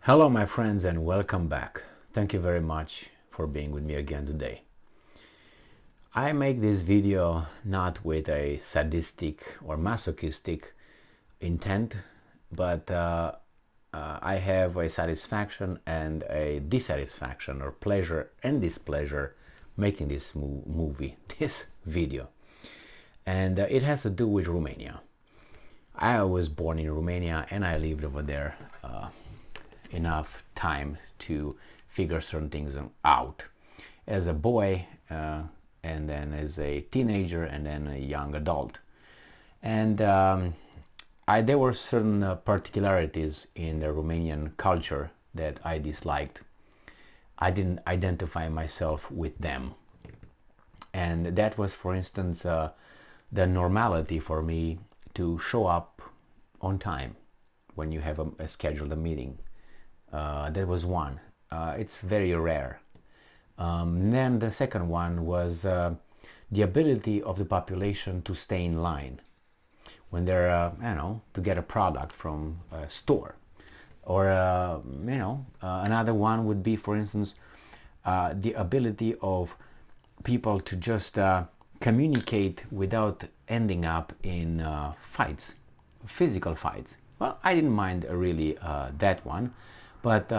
Hello my friends and welcome back. Thank you very much for being with me again today. I make this video not with a sadistic or masochistic intent, but I have a satisfaction and a dissatisfaction, or pleasure and displeasure, making this this video. And it has to do with Romania. I was born in Romania and I lived over there enough time to figure certain things out as a boy, and then as a teenager, and then a young adult. And there were certain particularities in the Romanian culture that I disliked. I didn't identify myself with them, and that was, for instance, the normality for me to show up on time when you have a scheduled meeting. That was one. It's very rare. Then the second one was the ability of the population to stay in line when they're, to get a product from a store. Or, another one would be, for instance, the ability of people to just communicate without ending up in fights, physical fights. Well, I didn't mind really that one. But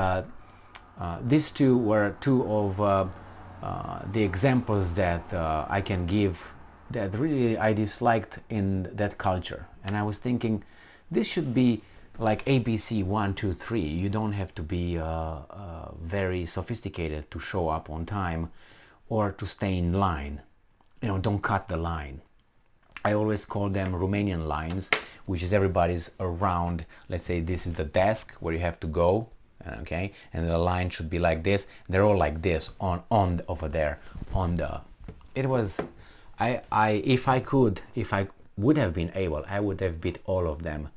these two were two of the examples that I can give that really I disliked in that culture. And I was thinking, this should be like ABC 1, 2, 3. You don't have to be very sophisticated to show up on time or to stay in line. Don't cut the line. I always call them Romanian lines, which is everybody's around. Let's say this is the desk where you have to go. Okay, and the line should be like this. They're all like this on over there on the. It was, if I would have been able, I would have beat all of them,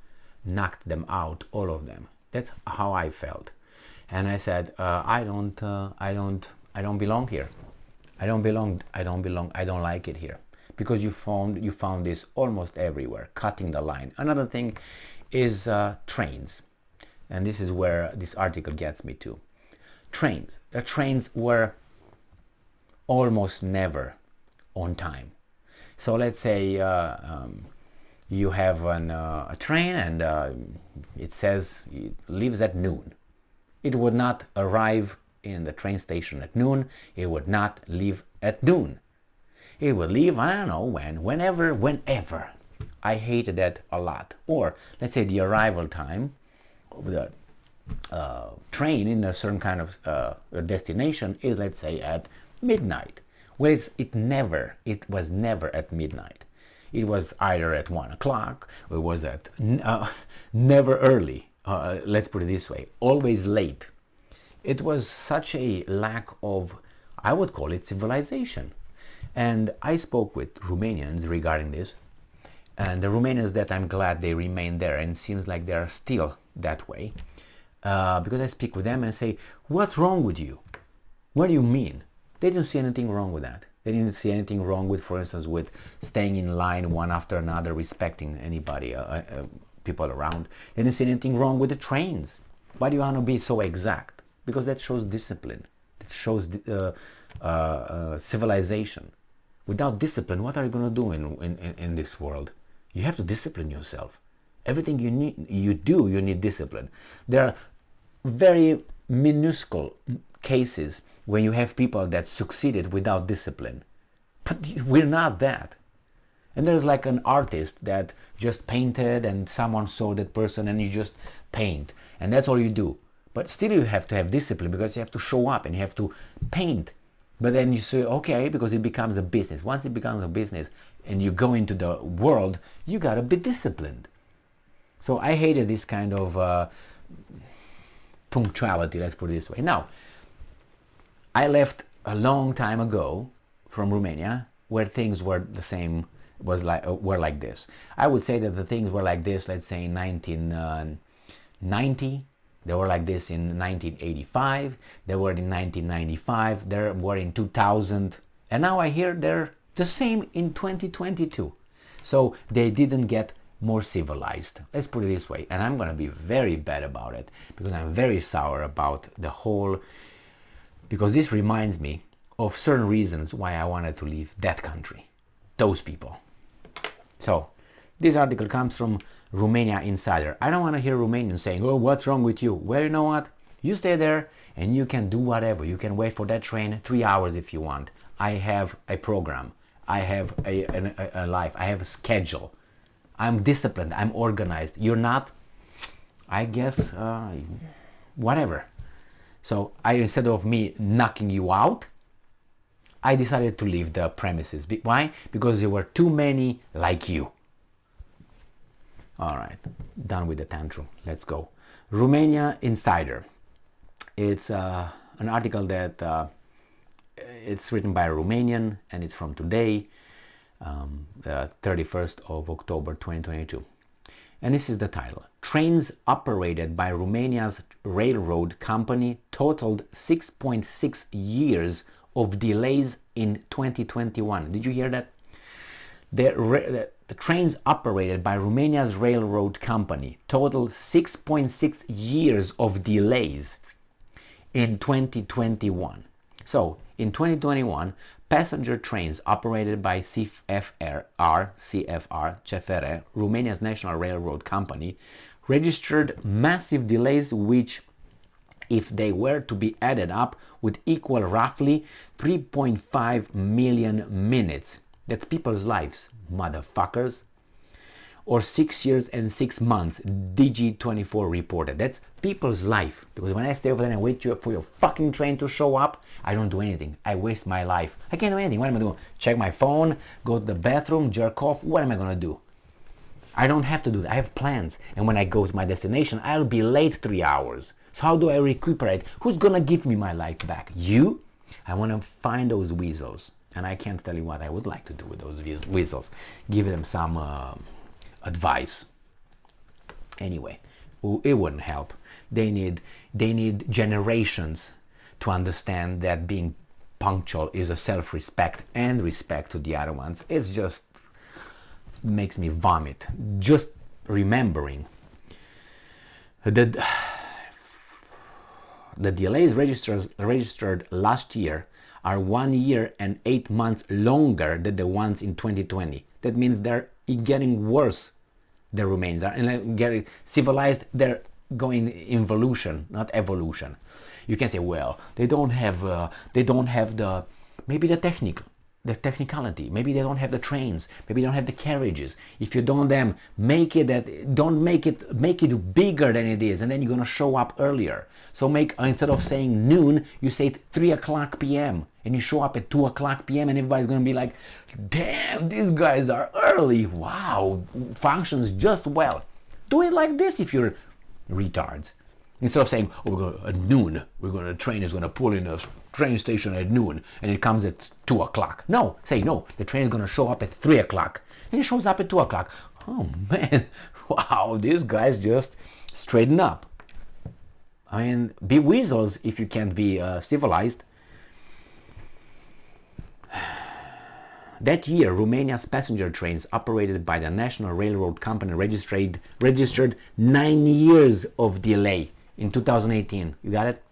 knocked them out, all of them. That's how I felt, and I said, I don't belong here. I don't belong. I don't like it here, because you found this almost everywhere, cutting the line. Another thing is trains. And this is where this article gets me to. Trains. The trains were almost never on time. So let's say you have a train and it says it leaves at noon. It would not arrive in the train station at noon. It would not leave at noon. It would leave, I don't know when, whenever. I hated that a lot. Or let's say the arrival time of the train in a certain kind of destination is, let's say, at midnight. Well, it was never at midnight. It was either at 1 o'clock, or it was at never early. Let's put it this way, always late. It was such a lack of, I would call it, civilization. And I spoke with Romanians regarding this, and the Romanians that I'm glad they remain there, and it seems like they are still that way, because I speak with them and say, what's wrong with you? What do you mean? They didn't see anything wrong with that. They didn't see anything wrong with, for instance, with staying in line one after another, respecting anybody, people around. They didn't see anything wrong with the trains. Why do you want to be so exact? Because that shows discipline. It shows civilization. Without discipline, what are you going to do in this world? You have to discipline yourself. Everything you need discipline. There are very minuscule cases when you have people that succeeded without discipline. But we're not that. And there's like an artist that just painted and someone saw that person and you just paint. And that's all you do. But still you have to have discipline, because you have to show up and you have to paint. But then you say, okay, because it becomes a business. Once it becomes a business and you go into the world, you gotta be disciplined. So I hated this kind of punctuality, let's put it this way. Now, I left a long time ago from Romania, where things were the same, were like this. I would say that the things were like this, let's say in 1990. They were like this in 1985, they were in 1995, they were in 2000, and now I hear they're the same in 2022. So they didn't get more civilized. Let's put it this way. And I'm going to be very bad about it because I'm very sour about the whole, because this reminds me of certain reasons why I wanted to leave that country, those people. So this article comes from Romania Insider. I don't want to hear Romanians saying, oh, what's wrong with you? Well, you know what? You stay there and you can do whatever. You can wait for that train 3 hours if you want. I have a program. I have a life. I have a schedule. I'm disciplined. I'm organized. You're not, I guess, whatever. So instead of me knocking you out, I decided to leave the premises. Why? Because there were too many like you. All right, done with the tantrum. Let's go. Romania Insider. It's an article that it's written by a Romanian and it's from today, the 31st of October 2022. And this is the title. Trains operated by Romania's railroad company totaled 6.6 years of delays in 2021. Did you hear that? The trains operated by Romania's railroad company totaled 6.6 years of delays in 2021. So, in 2021, passenger trains operated by CFR, Romania's national railroad company, registered massive delays which, if they were to be added up, would equal roughly 3.5 million minutes. That's people's lives, motherfuckers. Or 6 years and 6 months, DG24 reported. That's people's life. Because when I stay over there and wait for your fucking train to show up, I don't do anything. I waste my life. I can't do anything. What am I doing? Check my phone, go to the bathroom, jerk off. What am I going to do? I don't have to do that. I have plans. And when I go to my destination, I'll be late 3 hours. So how do I recuperate? Who's going to give me my life back? You? I want to find those weasels. And I can't tell you what I would like to do with those weasels. Give them some advice. Anyway, it wouldn't help. They need generations to understand that being punctual is a self-respect and respect to the other ones. It's just makes me vomit. Just remembering that the delays registered last year are 1 year and 8 months longer than the ones in 2020. That means they're getting worse. The Romanians are, and getting civilized. They're going involution, not evolution. You can say, well, they don't have the maybe the technicality. Maybe they don't have the trains. Maybe they don't have the carriages. If you don't make it bigger than it is, and then you're gonna show up earlier. So instead of saying noon, you say 3 o'clock p.m. and you show up at 2 o'clock p.m. and everybody's gonna be like, damn, these guys are early. Wow, functions just well. Do it like this if you're retards. Instead of saying, oh, at noon, the train is going to pull in a train station at noon and it comes at 2 o'clock. No, say no, the train is going to show up at 3 o'clock and it shows up at 2 o'clock. Oh man, wow, these guys just straighten up. I mean, be weasels if you can't be civilized. That year, Romania's passenger trains operated by the National Railroad Company registered 9 years of delay in 2018. You got it?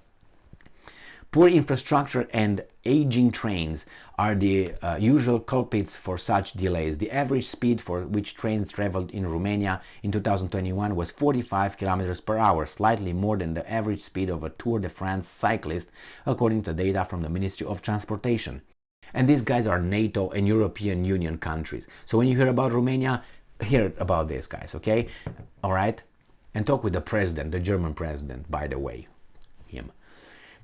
Poor infrastructure and aging trains are the usual culprits for such delays. The average speed for which trains traveled in Romania in 2021 was 45 kilometers per hour, slightly more than the average speed of a Tour de France cyclist, according to data from the Ministry of Transportation. And these guys are NATO and European Union countries. So when you hear about Romania, hear about these guys, okay? All right? And talk with the president, the German president, by the way, him.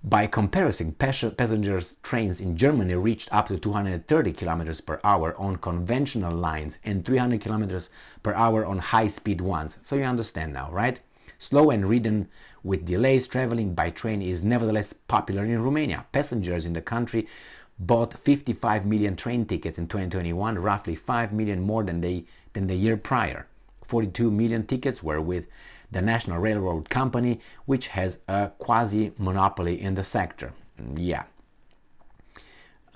By comparison, passengers trains in Germany reached up to 230 kilometers per hour on conventional lines and 300 kilometers per hour on high-speed ones. So you understand now, right? Slow and ridden with delays, traveling by train is nevertheless popular in Romania. Passengers in the country bought 55 million train tickets in 2021, roughly 5 million more than the year prior. 42 million tickets were with the National Railroad Company, which has a quasi-monopoly in the sector. Yeah.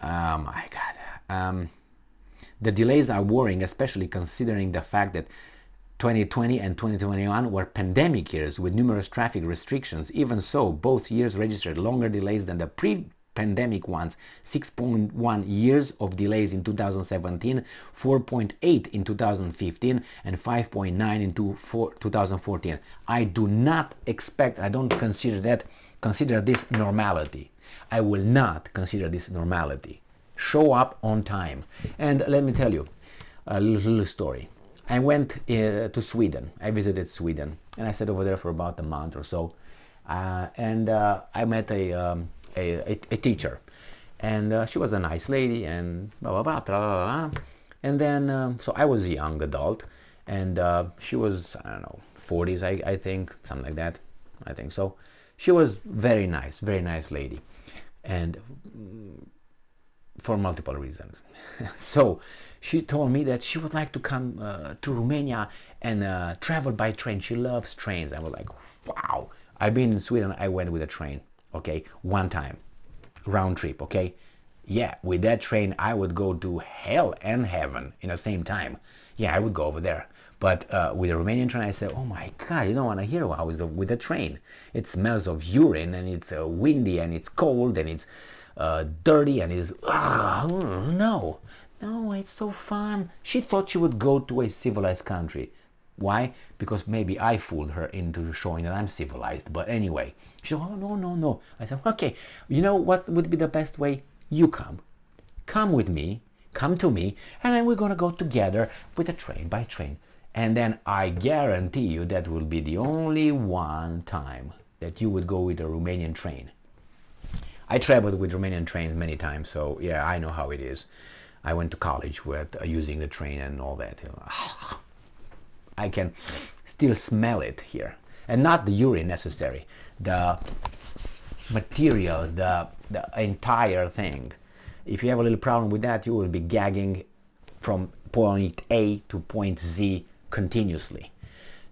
My God. The delays are worrying, especially considering the fact that 2020 and 2021 were pandemic years with numerous traffic restrictions. Even so, both years registered longer delays than the pre-pandemic ones. 6.1 years of delays in 2017, 4.8 in 2015, and 5.9 in 2014. I do not expect, I don't consider this normality. I will not consider this normality. Show up on time. And let me tell you a little story. I went to Sweden. I visited Sweden, and I stayed over there for about a month or so. I met a teacher, and she was a nice lady, and blah blah blah blah blah. Blah. And then so I was a young adult, and she was, I don't know, 40s, I think, something like that. I think so. She was very nice lady, and for multiple reasons. So she told me that she would like to come to Romania and travel by train. She loves trains. I was like, wow. I've been in Sweden. I went with a train, okay, one time, round trip, okay. Yeah, with that train I would go to hell and heaven in the same time. Yeah, I would go over there. But with a Romanian train, I said, oh my God, you don't want to hear how it's with a train. It smells of urine, and it's windy, and it's cold, and it's dirty, and it's no, it's so fun. She thought she would go to a civilized country. Why? Because maybe I fooled her into showing that I'm civilized. But anyway, she said, oh no. I said, okay, you know what would be the best way? You come with me, come to me, and then we're gonna go together with a train by train. And then I guarantee you that will be the only one time that you would go with a Romanian train. I traveled with Romanian trains many times, so yeah, I know how it is. I went to college with using the train and all that. I can still smell it here, and not the urine necessary, the material, the entire thing. If you have a little problem with that, you will be gagging from point A to point Z continuously.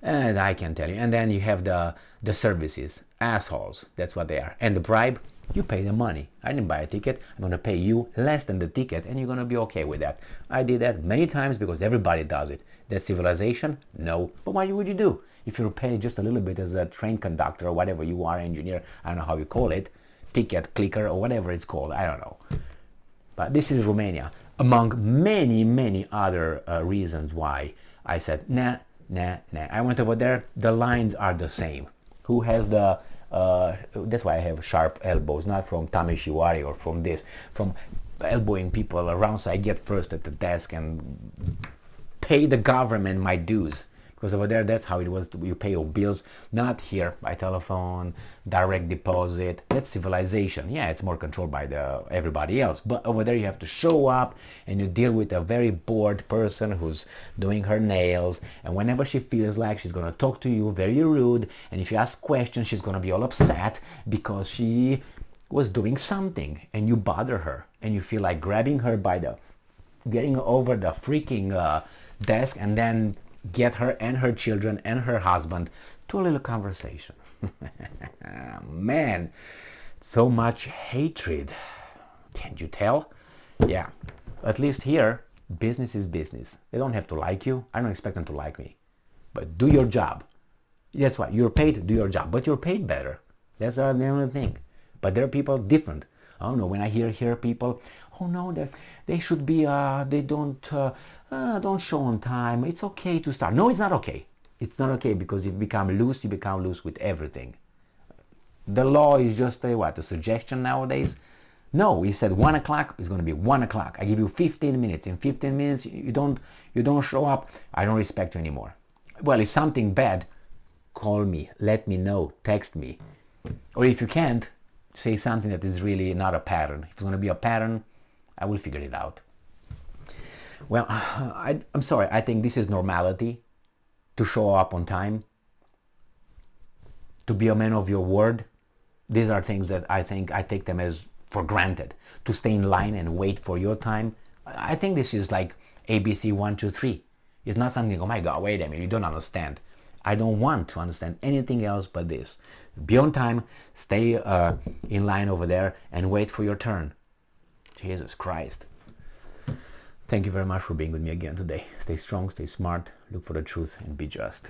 And I can tell you. And then you have the services, assholes. That's what they are. And the bribe, you pay the money. I didn't buy a ticket. I'm going to pay you less than the ticket, and you're going to be okay with that. I did that many times because everybody does it. That's civilization? No. But why would you do? If you're paid just a little bit as a train conductor or whatever you are, engineer, I don't know how you call it, ticket clicker or whatever it's called, I don't know. But this is Romania, among many other reasons why I said, nah. I went over there, the lines are the same. Who has the, that's why I have sharp elbows, not from Tamishiwari or from this, from elbowing people around so I get first at the desk and pay the government my dues. Because over there, that's how it was. You pay your bills, not here by telephone, direct deposit. That's civilization. Yeah, it's more controlled by everybody else. But over there, you have to show up and you deal with a very bored person who's doing her nails. And whenever she feels like she's going to talk to you, very rude. And if you ask questions, she's going to be all upset because she was doing something and you bother her. And you feel like grabbing her by getting over the freaking desk and then get her and her children and her husband to a little conversation. Man, so much hatred. Can't you tell? Yeah, at least here, business is business. They don't have to like you. I don't expect them to like me. But do your job. That's why you're paid, do your job. But you're paid better. That's the only thing. But there are people different. I don't know, when I hear people, oh no, they should be, they don't show on time. It's okay to start. No, it's not okay. It's not okay because if you become loose with everything. The law is just a suggestion nowadays? No, we said 1 o'clock is going to be 1 o'clock. I give you 15 minutes. In 15 minutes, you don't show up. I don't respect you anymore. Well, if something bad, call me, let me know, text me. Or if you can't, say something that is really not a pattern. If it's going to be a pattern, I will figure it out. Well, I'm sorry, I think this is normality, to show up on time, to be a man of your word. These are things that I think I take them as for granted. To stay in line and wait for your time, I think this is like ABC 1, 2, 3. It's not something, oh my God, wait a minute, you don't understand. I don't want to understand anything else but this. Be on time, stay in line over there and wait for your turn. Jesus Christ. Thank you very much for being with me again today. Stay strong, stay smart, look for the truth and be just.